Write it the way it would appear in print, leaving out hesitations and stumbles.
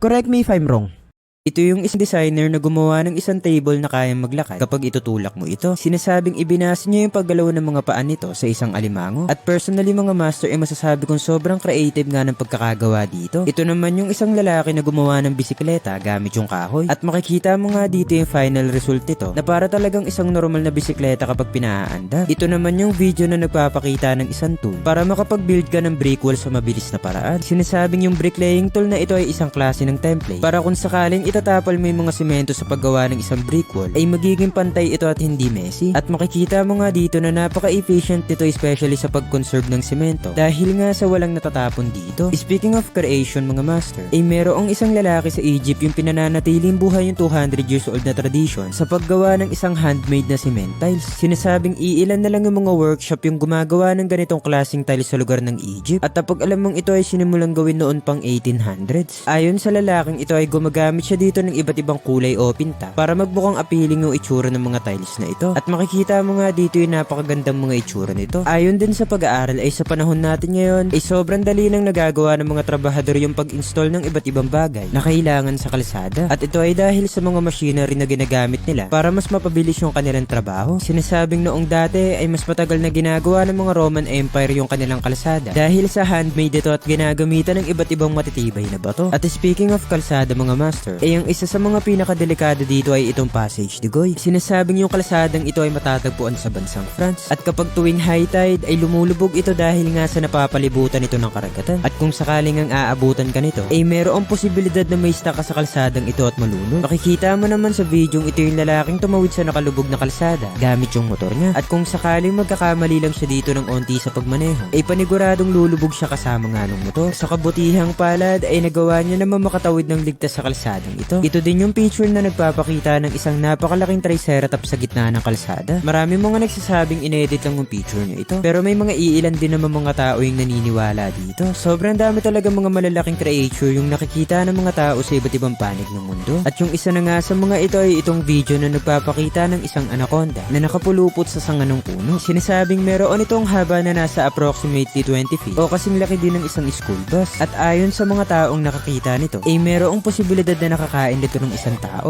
Correct me if I'm wrong. Ito yung isang designer na gumawa ng isang table na kayang maglakad kapag itutulak mo ito. Sinasabing ibinasa niya yung paggalaw ng mga paan nito sa isang alimango. At personally mga master ay masasabi kong sobrang creative nga ng pagkakagawa dito. Ito naman yung isang lalaki na gumawa ng bisikleta gamit yung kahoy. At makikita mo nga dito yung final result nito na para talagang isang normal na bisikleta kapag pinaaandar. Ito naman yung video na nagpapakita ng isang tool para makapag-build ka ng brick wall sa mabilis na paraan. Sinasabing yung bricklaying tool na ito ay isang klase ng template para kung sakaling itatapal mo yung mga simento sa paggawa ng isang brick wall ay magiging pantay ito at hindi messy. At makikita mo nga dito na napaka-efficient nito especially sa pag-conserve ng simento dahil nga sa walang natatapon dito. Speaking of creation mga master, ay merong isang lalaki sa Egypt yung pinananatiling buhay yung 200 years old na tradition sa paggawa ng isang handmade na cement tiles. Sinasabing iilan na lang yung mga workshop yung gumagawa ng ganitong klaseng tiles sa lugar ng Egypt at kapag alam mong ito ay sinimulang gawin noon pang 1800s. Ayon sa lalaking ito ay gumagamit siya dito ng iba't ibang kulay o pinta para magbukang appealing yung itsura ng mga tiles na ito. At makikita mo nga dito yung napakagandang mga itsura nito. Ayon din sa pag-aaral ay sa panahon natin ngayon ay sobrang dali nang nagagawa ng mga trabahador yung pag-install ng iba't ibang bagay na kailangan sa kalsada. At ito ay dahil sa mga machinery na ginagamit nila para mas mapabilis yung kanilang trabaho. Sinasabing noong dati ay mas matagal na ginagawa ng mga Roman Empire yung kanilang kalsada dahil sa handmade ito at ginagamitan ng iba't ibang matitibay na bato. At speaking of kalsada mga master, ay ang isa sa mga pinakadelikado dito ay itong Passage de Goy. Sinasabing yung kalsadang ito ay matatagpuan sa bansang France. At kapag tuwing high tide ay lumulubog ito dahil nga sa napapalibutan ito ng karagatan. At kung sakaling ang aabutan ka nito, ay mayroong posibilidad na may stuck ka sa kalsadang ito at malunod. Makikita mo naman sa video ito yung lalaking tumawid sa nakalubog na kalsada gamit yung motor niya. At kung sakaling magkakamali lang siya dito ng onti sa pagmaneho, ay paniguradong lulubog siya kasama nga ng motor. Sa kabutihang palad ay nagawa niya naman makatawid ng ligtas sa kalsadang ito. Ito din yung picture na nagpapakita ng isang napakalaking triceratops sa gitna ng kalsada. Marami mga nagsasabing inedit lang yung picture niya ito. Pero may mga iilan din naman mga tao yung naniniwala dito. Sobrang dami talaga mga malalaking creature yung nakikita ng mga tao sa iba't ibang panig ng mundo. At yung isa na nga sa mga ito ay itong video na nagpapakita ng isang anaconda na nakapulupot sa sanga ng puno. Sinasabing meron itong haba na nasa approximately 20 feet o kasing laki din ng isang school bus. At ayon sa mga taong nakakita nito, ay merong posibilidad na nakakain dito ng isang tao.